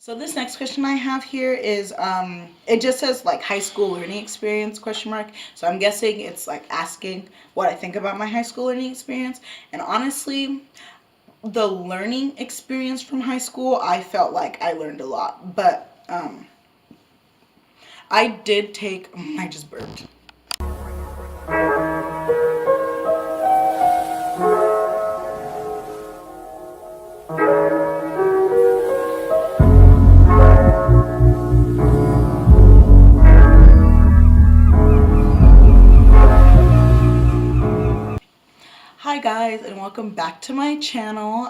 So this next question I have here is it just says like high school learning experience question mark. So I'm guessing it's like asking what I think about my high school learning experience. And honestly, the learning experience from high school, I felt like I learned a lot. But I did take I just burped. Hi guys, and welcome back to my channel.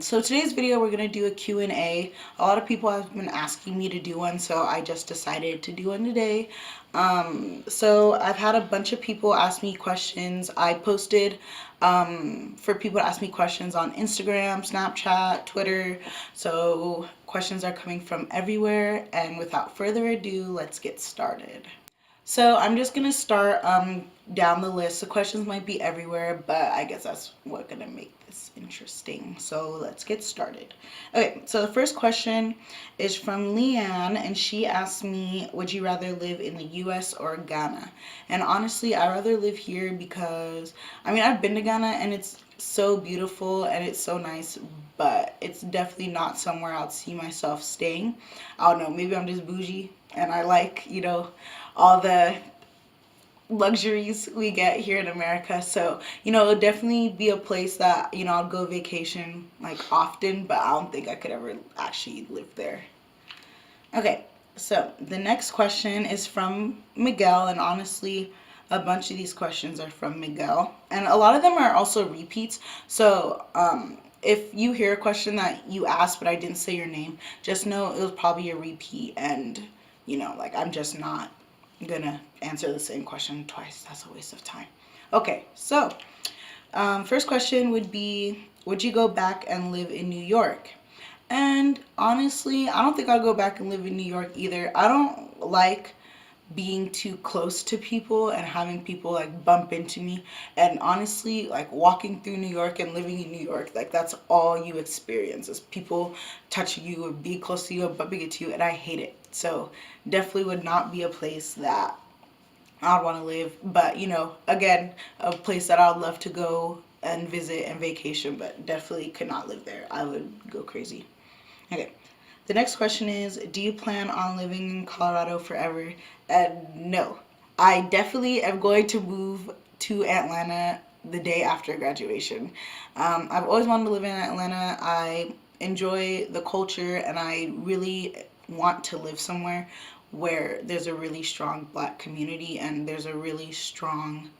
So today's video we're gonna do a Q&A. A lot of people have been asking me to do one, so I just decided to do one today. So I've had a bunch of people ask me questions. I posted for people to ask me questions on Instagram, Snapchat, Twitter. So questions are coming from everywhere, and without further ado, let's get started. So I'm just gonna start down the list. The questions might be everywhere, but I guess that's what's gonna make this interesting. So let's get started. Okay, so the first question is from Leanne, and she asked me, would you rather live in the US or Ghana? And honestly, I'd rather live here because, I mean, I've been to Ghana and it's so beautiful and it's so nice, but it's definitely not somewhere I'd see myself staying. I don't know, maybe I'm just bougie and I like, all the luxuries we get here in America. So, it'll definitely be a place that, I'll go vacation like often, but I don't think I could ever actually live there. Okay, so the next question is from Miguel, and honestly, a bunch of these questions are from Miguel, and a lot of them are also repeats. So, if you hear a question that you asked but I didn't say your name, just know it was probably a repeat, and like I'm just not gonna answer the same question twice. That's a waste of time. Okay, so first question would be, would you go back and live in New York? And honestly, I don't think I'll go back and live in New York either. I don't like being too close to people and having people like bump into me. And honestly, like walking through New York and living in New York, like that's all you experience is people touching you or being close to you or bumping into you, and I hate it. So definitely would not be a place that I'd want to live. But again, a place that I'd love to go and visit and vacation, but definitely could not live there. I would go crazy. Okay. The next question is, do you plan on living in Colorado forever? No. I definitely am going to move to Atlanta the day after graduation. I've always wanted to live in Atlanta. I enjoy the culture and I really want to live somewhere where there's a really strong black community and there's a really strong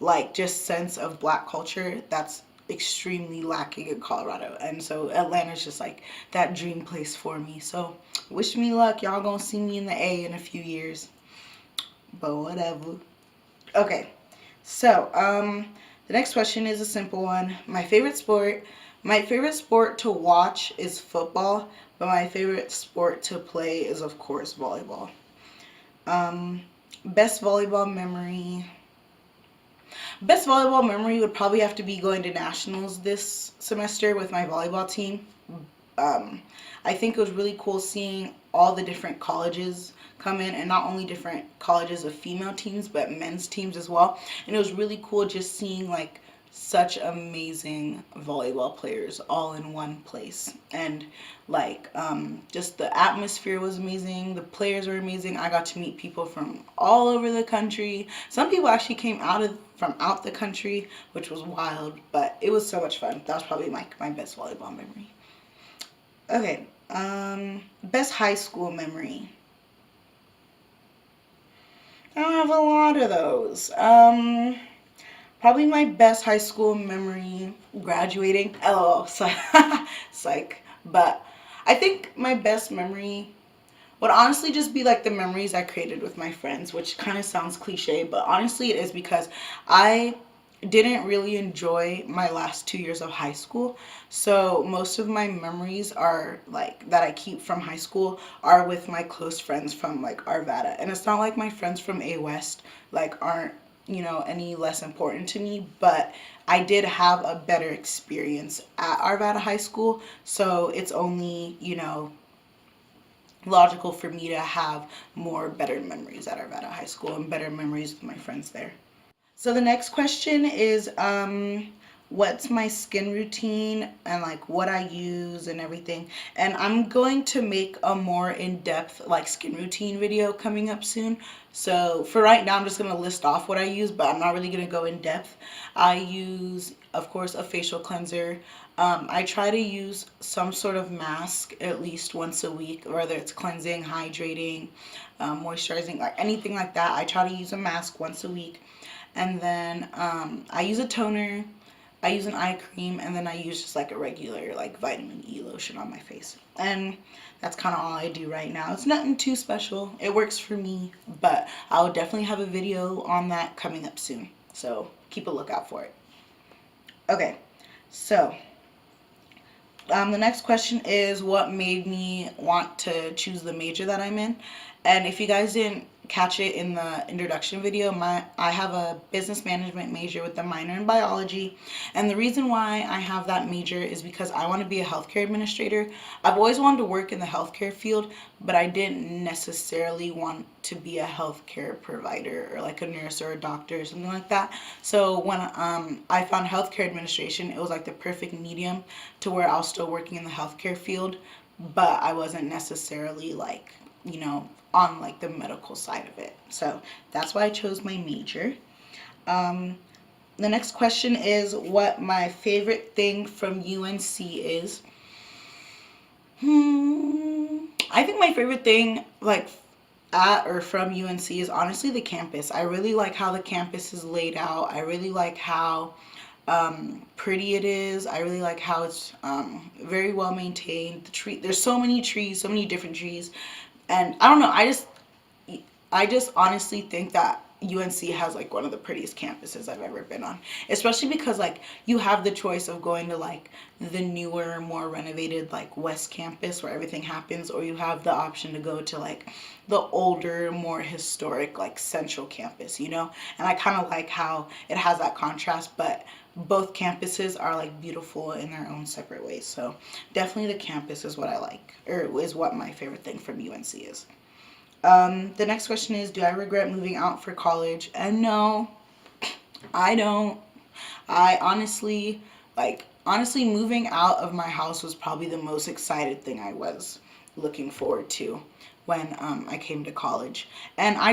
like just sense of black culture that's extremely lacking in Colorado. And so Atlanta's just like that dream place for me. So wish me luck. Y'all gonna see me in the A in a few years. But whatever. Okay. So, the next question is a simple one. My favorite sport. My favorite sport to watch is football, but my favorite sport to play is of course volleyball. Um, best volleyball memory. Best volleyball memory would probably have to be going to nationals this semester with my volleyball team. Um, I think it was really cool seeing all the different colleges come in, and not only different colleges of female teams, but men's teams as well. And it was really cool just seeing like such amazing volleyball players all in one place. And like just the atmosphere was amazing, the players were amazing. I got to meet people from all over the country. Some people actually came from out the country, which was wild, but it was so much fun. That was probably my best volleyball memory. Okay, best high school memory. I don't have a lot of those. Probably my best high school memory graduating. LOL, psych. But I think my best memory would honestly just be like the memories I created with my friends, which kind of sounds cliche, but honestly it is because I didn't really enjoy my last 2 years of high school. So most of my memories are like that I keep from high school are with my close friends from like Arvada. And it's not like my friends from A West like aren't, any less important to me, but I did have a better experience at Arvada High School. So it's only, logical for me to have more better memories at Arvada High School and better memories with my friends there. So the next question is what's my skin routine and like what I use and everything. And I'm going to make a more in-depth like skin routine video coming up soon. So for right now I'm just going to list off what I use, but I'm not really going to go in depth. I use, of course, a facial cleanser. I try to use some sort of mask at least once a week, whether it's cleansing, hydrating, moisturizing, like anything like that. I try to use a mask once a week. And then I use a toner, I use an eye cream, and then I use just like a regular like vitamin E lotion on my face. And that's kind of all I do right now. It's nothing too special. It works for me, but I'll definitely have a video on that coming up soon. So keep a lookout for it. Okay, so the next question is what made me want to choose the major that I'm in. And if you guys didn't catch it in the introduction video, I have a business management major with a minor in biology. And the reason why I have that major is because I want to be a healthcare administrator. I've always wanted to work in the healthcare field, but I didn't necessarily want to be a healthcare provider or like a nurse or a doctor or something like that. So when I found healthcare administration, it was like the perfect medium to where I was still working in the healthcare field, but I wasn't necessarily like, you know, on like the medical side of it. So that's why I chose my major. The next question is what my favorite thing from UNC is. I think my favorite thing like at or from UNC is honestly the campus. I really like how the campus is laid out. I really like how pretty it is. I really like how it's very well maintained. There's so many trees, so many different trees. And I don't know, I just honestly think that UNC has like one of the prettiest campuses I've ever been on. Especially because like you have the choice of going to like the newer, more renovated like West Campus where everything happens, or you have the option to go to like the older, more historic like Central Campus, you know? And I kind of like how it has that contrast, but both campuses are like beautiful in their own separate ways. So definitely the campus is what I like, or is what my favorite thing from UNC is. The next question is, do I regret moving out for college? And no, I don't. I honestly, moving out of my house was probably the most excited thing I was looking forward to when I came to college. And I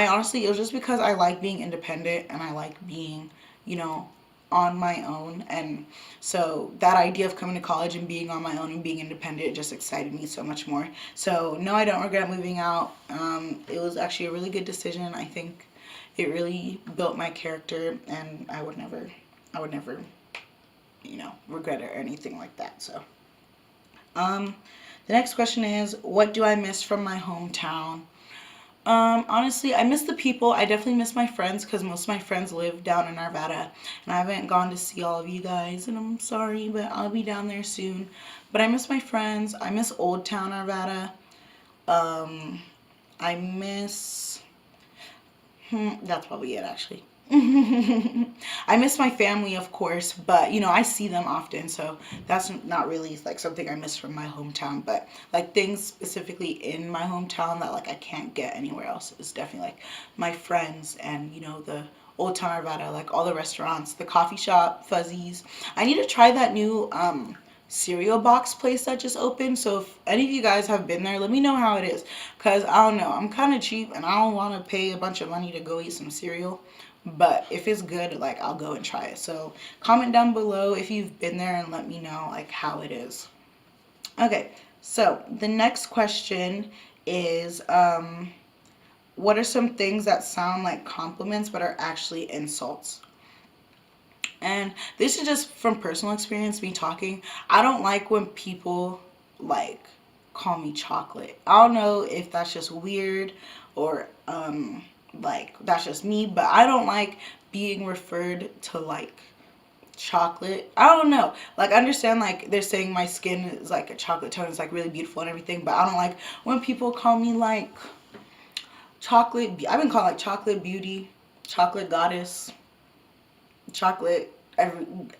honestly, it was just because I like being independent and I like being, you know, on my own. And so that idea of coming to college and being on my own and being independent just excited me so much more. So no, I don't regret moving out. It was actually a really good decision. I think it really built my character, and I would never, you know, regret it or anything like that. So the next question is, what do I miss from my hometown? Honestly, I miss the people. I definitely miss my friends because most of my friends live down in Arvada, and I haven't gone to see all of you guys, and I'm sorry, but I'll be down there soon. But I miss my friends. I miss Old Town Arvada. I miss, that's probably it actually. I miss my family, of course, but you know, I see them often, so that's not really like something I miss from my hometown. But like things specifically in my hometown that like I can't get anywhere else is definitely like my friends and, you know, the Old Town Arvada, like all the restaurants, the coffee shop, Fuzzies. I need to try that new cereal box place that just opened. So if any of you guys have been there, let me know how it is, because I don't know, I'm kind of cheap and I don't want to pay a bunch of money to go eat some cereal. But if it's good, like I'll go and try it. So comment down below if you've been there and let me know like how it is. Okay, so the next question is what are some things that sound like compliments but are actually insults? And this is just from personal experience, me talking. I don't like when people like call me chocolate. I don't know if that's just weird or like that's just me, but I don't like being referred to like chocolate. I don't know. Like I understand like they're saying my skin is like a chocolate tone, it's like really beautiful and everything, but I don't like when people call me like chocolate. I've been called like chocolate beauty, chocolate goddess, chocolate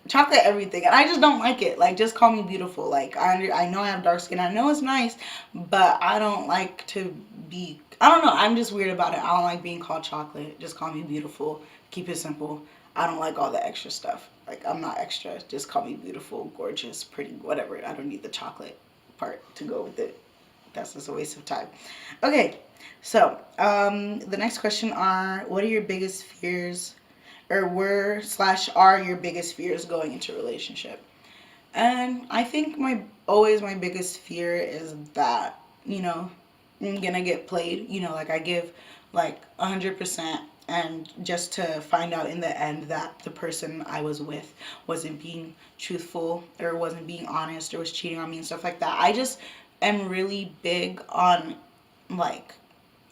chocolate everything, and I just don't like it. Like, just call me beautiful. Like, I know I have dark skin. I know it's nice, but I don't like to be. I don't know. I'm just weird about it. I don't like being called chocolate. Just call me beautiful. Keep it simple. I don't like all the extra stuff. Like, I'm not extra. Just call me beautiful, gorgeous, pretty, whatever. I don't need the chocolate part to go with it. That's just a waste of time. Okay, so the next question are, what are your biggest fears, or were slash are your biggest fears going into a relationship? And I think my biggest fear is that, I'm gonna get played. Like, I give like 100%, and just to find out in the end that the person I was with wasn't being truthful, or wasn't being honest, or was cheating on me and stuff like that. I just am really big on, like,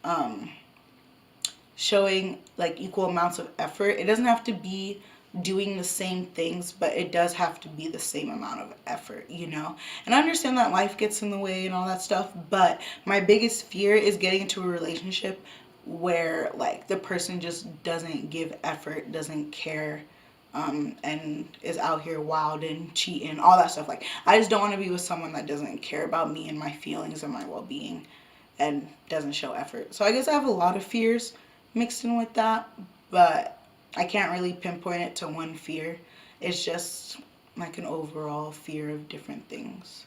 um showing like equal amounts of effort. It doesn't have to be doing the same things, but it does have to be the same amount of effort. And I understand that life gets in the way and all that stuff, but my biggest fear is getting into a relationship where, like, the person just doesn't give effort, doesn't care, and is out here wild and cheating, all that stuff. Like, I just don't want to be with someone that doesn't care about me and my feelings and my well-being, and doesn't show effort. So I guess I have a lot of fears mixed in with that, but I can't really pinpoint it to one fear. It's just like an overall fear of different things.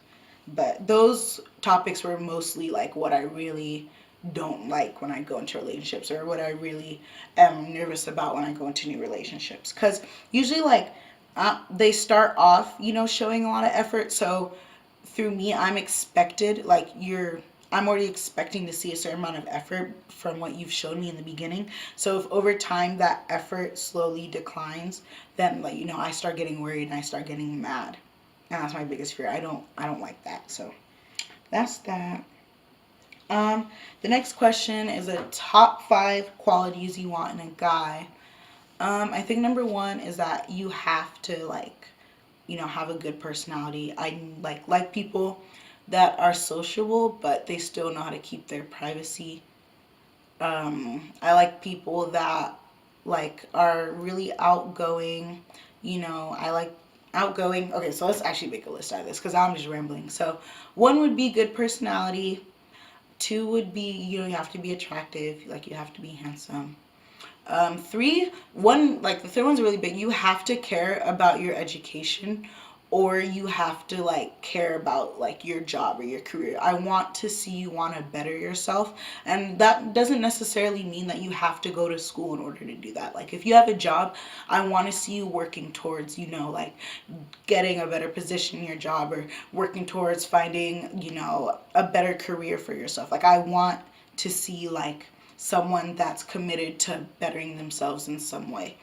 But those topics were mostly like what I really don't like when I go into relationships, or what I really am nervous about when I go into new relationships. Because usually, like, they start off, showing a lot of effort. So through me, I'm already expecting to see a certain amount of effort from what you've shown me in the beginning. So if over time that effort slowly declines, then, like, I start getting worried and I start getting mad. And that's my biggest fear. I don't like that. So that's that. The next question is a top 5 qualities you want in a guy. I think number 1 is that you have to, like, have a good personality. I like people that are sociable, but they still know how to keep their privacy. I like people that, like, are really outgoing. I like outgoing. Okay, so let's actually make a list out of this, because I'm just rambling. So 1 would be good personality. 2 would be, you have to be attractive. Like, you have to be handsome. 1, like, the third one's really big. You have to care about your education, or you have to, like, care about, like, your job or your career. I want to see you want to better yourself, and that doesn't necessarily mean that you have to go to school in order to do that. Like, if you have a job, I want to see you working towards, like, getting a better position in your job, or working towards finding, a better career for yourself. Like, I want to see, like, someone that's committed to bettering themselves in some way.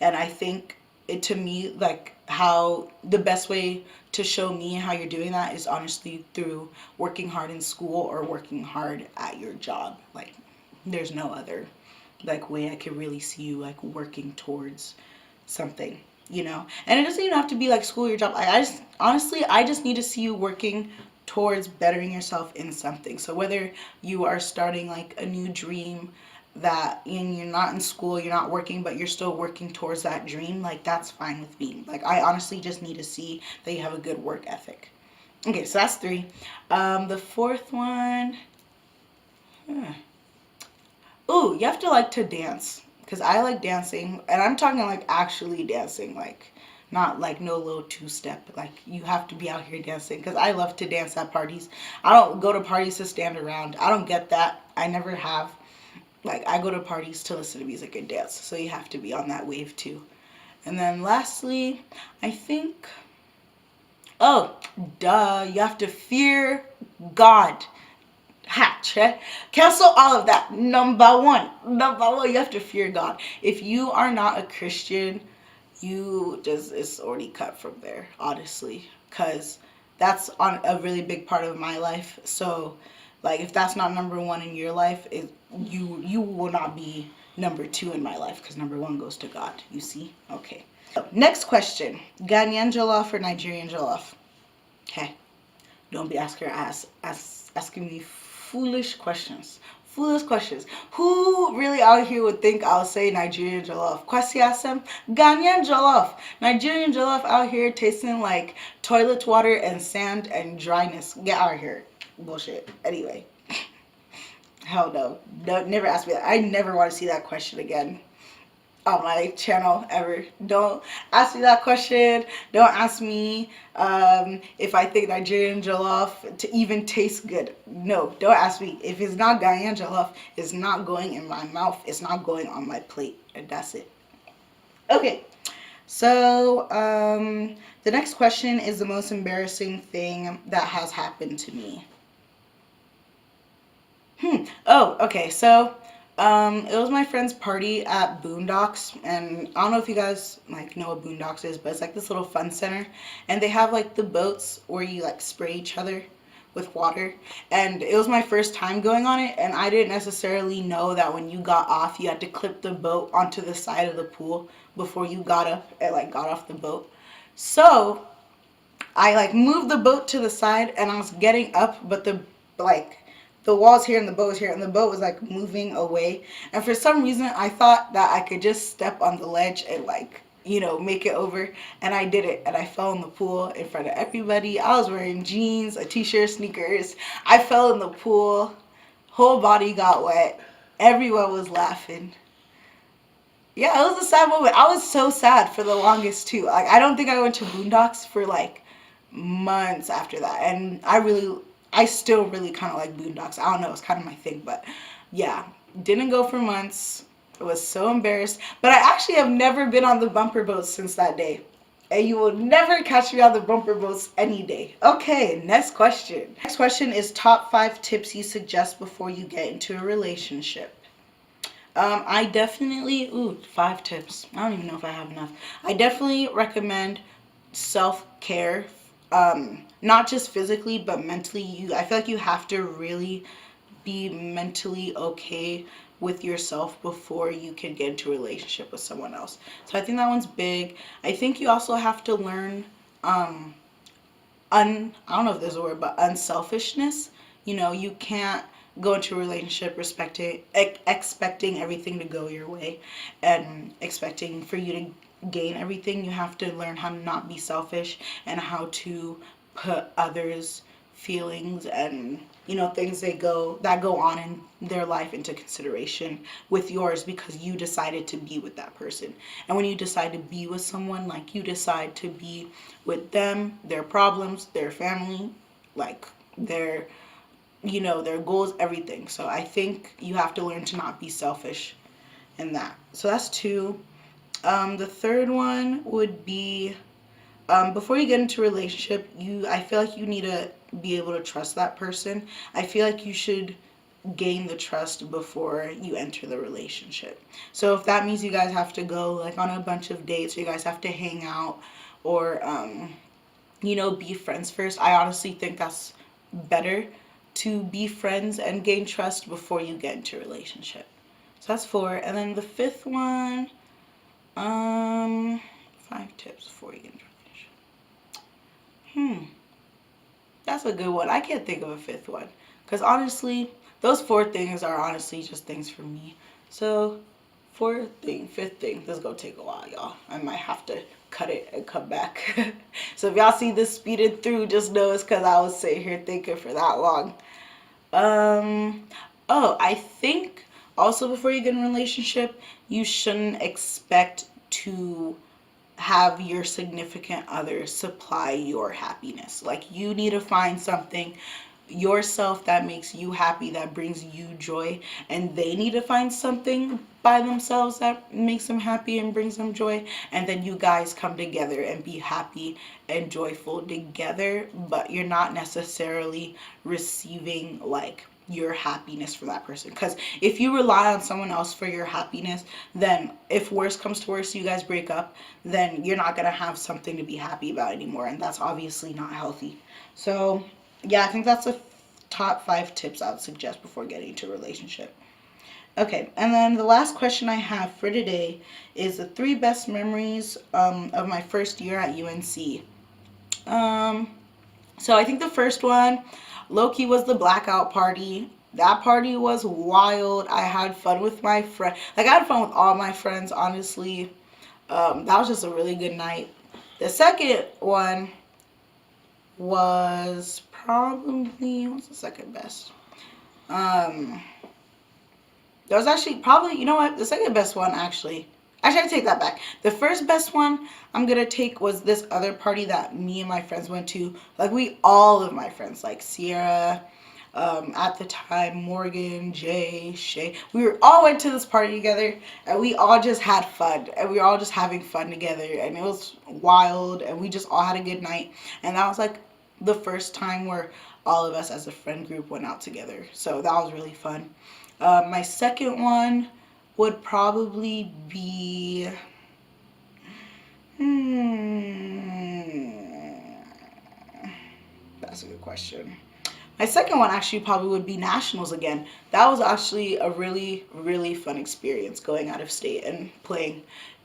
And I think to me, like, how the best way to show me how you're doing that is honestly through working hard in school or working hard at your job. Like, there's no other, like, way I could really see you, like, working towards something. And it doesn't even have to be like school or your job. I just need to see you working towards bettering yourself in something. So whether you are starting, like, a new dream, that you're not in school, you're not working, but you're still working towards that dream, like, that's fine with me. Like, I honestly just need to see that you have a good work ethic. Okay, so that's 3. The 4th one, ooh, you have to like to dance, because I like dancing, and I'm talking, like, actually dancing, like, not like no little 2-step. Like, you have to be out here dancing, because I love to dance at parties. I don't go to parties to stand around. I don't get that. I never have. Like, I go to parties to listen to music and dance, so you have to be on that wave too. And then lastly, I think, oh, duh, you have to fear God. Hatch, eh? Cancel all of that. Number one, you have to fear God. If you are not a Christian, it's already cut from there, honestly, because that's on a really big part of my life. So, like, if that's not number 1 in your life, you will not be number 2 in my life, because number 1 goes to God. You see? Okay. So, next question: Ghanaian jollof or Nigerian jollof? Okay. Don't be asking me foolish questions. Foolish questions. Who really out here would think I'll say Nigerian jollof? Kwasiasem, Ghanaian jollof. Nigerian jollof out here tasting like toilet water and sand and dryness. Get out of here. Bullshit. Anyway. Hell no. No, never ask me that. I never want to see that question again on my channel ever. Don't ask me that question. Don't ask me if I think Nigerian jollof to even taste good. No, don't ask me. If it's not Ghanaian jollof, it's not going in my mouth. It's not going on my plate. And that's it. Okay. So, the next question is the most embarrassing thing that has happened to me. Oh, okay. So, it was my friend's party at Boondocks, and I don't know if you guys like know what Boondocks is, but it's like this little fun center, and they have like the boats where you like spray each other with water, and it was my first time going on it, and I didn't necessarily know that when you got off, you had to clip the boat onto the side of the pool before you got up and like got off the boat. So I like moved the boat to the side, and I was getting up, but like the wall's here and the boat was here, and the boat was like moving away. And for some reason, I thought that I could just step on the ledge and like, you know, make it over. And I did it, and I fell in the pool in front of everybody. I was wearing jeans, a t-shirt, sneakers. I fell in the pool. Whole body got wet. Everyone was laughing. Yeah, it was a sad moment. I was so sad for the longest too. Like, I don't think I went to Boondocks for like months after that. And I still really kind of like Boondocks. I don't know, it's kind of my thing, but yeah, didn't go for months. I was so embarrassed. But I actually have never been on the bumper boats since that day. And you will never catch me on the bumper boats any day. Okay, next question. Next question is top 5 tips you suggest before you get into a relationship. I definitely, 5 tips. I don't even know if I have enough. I definitely recommend self-care, not just physically, but mentally. I feel like you have to really be mentally okay with yourself before you can get into a relationship with someone else. So I think that one's big. I think you also have to learn, I don't know if there's a word, but unselfishness. You know, you can't go into a relationship expecting everything to go your way and expecting for you to gain everything. You have to learn how to not be selfish and how to put others' feelings and, you know, things that go on in their life into consideration with yours, because you decided to be with that person. And when you decide to be with someone, like, you decide to be with them, their problems, their family, like their, you know, their goals, everything. So I think you have to learn to not be selfish in that. So that's 2. The third one would be, before you get into a relationship, I feel like you need to be able to trust that person. I feel like you should gain the trust before you enter the relationship. So if that means you guys have to go like on a bunch of dates, or you guys have to hang out, or you know, be friends first, I honestly think that's better, to be friends and gain trust before you get into a relationship. So that's 4. And then the 5th one, 5 tips before you get into a relationship. That's a good one. I can't think of a 5th one, because honestly, those 4 things are honestly just things for me. So 4th thing, 5th thing, this is gonna take a while, y'all. I might have to cut it and come back. So if y'all see this speeding through, just know it's because I was sitting here thinking for that long. I think also before you get in a relationship, you shouldn't expect to have your significant other supply your happiness. Like, you need to find something yourself that makes you happy, that brings you joy, and they need to find something by themselves that makes them happy and brings them joy, and then you guys come together and be happy and joyful together. But you're not necessarily receiving like your happiness for that person, because if you rely on someone else for your happiness, then if worse comes to worse, you guys break up, then you're not gonna have something to be happy about anymore, and that's obviously not healthy. So yeah, I think that's the top 5 tips I would suggest before getting into a relationship. Okay, and then the last question I have for today is the 3 best memories of my first year at UNC. So I think the first one, low-key, was the blackout party. That party was wild. I had fun with my friend. Like, I had fun with all my friends, honestly. That was just a really good night. The second one was probably, what's the second best? Um, that was actually probably, you know what? The second best one, actually. Actually, I take that back. The first best one I'm gonna take was this other party that me and my friends went to. Like, all of my friends, like Sierra, at the time, Morgan, Jay, Shay. We were all went to this party together, and we all just had fun, and we were all just having fun together, and it was wild, and we just all had a good night. And that was like the first time where all of us as a friend group went out together. So that was really fun. My second one would probably be. That's a good question. My second one actually probably would be nationals again. That was actually a really, really fun experience going out of state and playing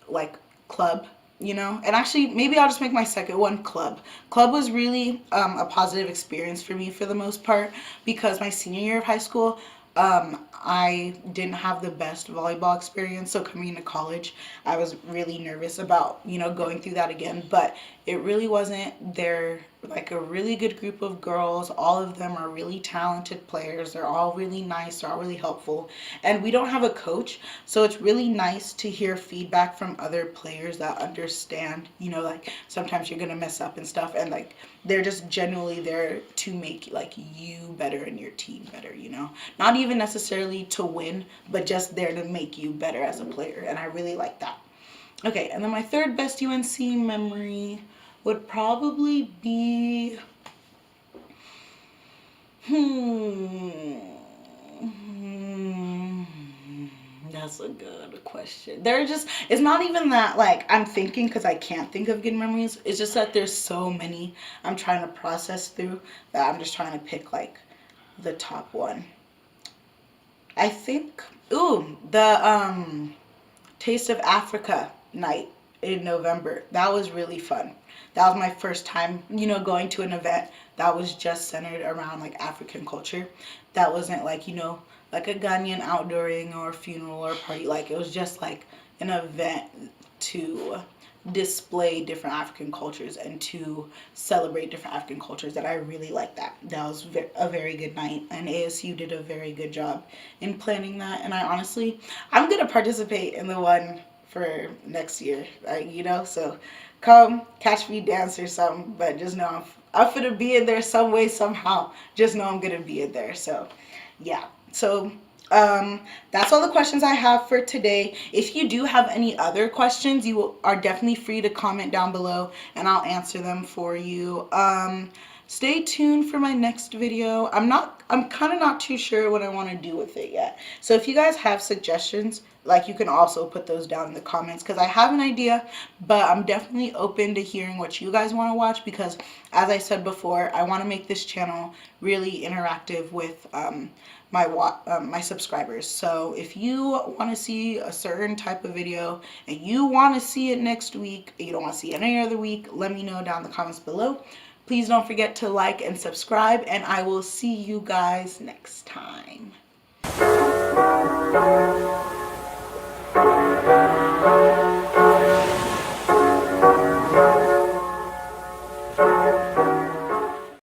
like club, you know? And actually, maybe I'll just make my second one club. Club was really a positive experience for me for the most part because my senior year of high school, I didn't have the best volleyball experience. So coming into college, I was really nervous about, going through that again. But it really wasn't. They're like a really good group of girls. All of them are really talented players. They're all really nice. They're all really helpful. And we don't have a coach. So it's really nice to hear feedback from other players that understand, like sometimes you're going to mess up and stuff. And like they're just genuinely there to make like you better and your team better, Not even necessarily to win, but just there to make you better as a player. And I really like that. Okay, and then my third best UNC memory would probably be that's a good question. It's not even that like I'm thinking because I can't think of good memories. It's just that there's so many I'm trying to process through that I'm just trying to pick like the top one. I think the Taste of Africa night in November. That was really fun. That was my first time, going to an event that was just centered around like African culture. That wasn't like, like a Ghanaian outdooring or funeral or party. Like it was just like an event to display different African cultures and to celebrate different African cultures that I really like that. That was a very good night and ASU did a very good job in planning that and I'm going to participate in the one for next year, so come catch me dance or something, but just know I'm gonna be in there some way, somehow. Just know I'm gonna be in there. So yeah. So that's all the questions I have for today. If you do have any other questions, you are definitely free to comment down below and I'll answer them for you. Stay tuned for my next video. I'm kind of not too sure what I want to do with it yet. So if you guys have suggestions, like you can also put those down in the comments because I have an idea, but I'm definitely open to hearing what you guys want to watch because as I said before, I want to make this channel really interactive with my subscribers. So if you want to see a certain type of video and you want to see it next week, you don't want to see it any other week, let me know down in the comments below. Please don't forget to like and subscribe, and I will see you guys next time.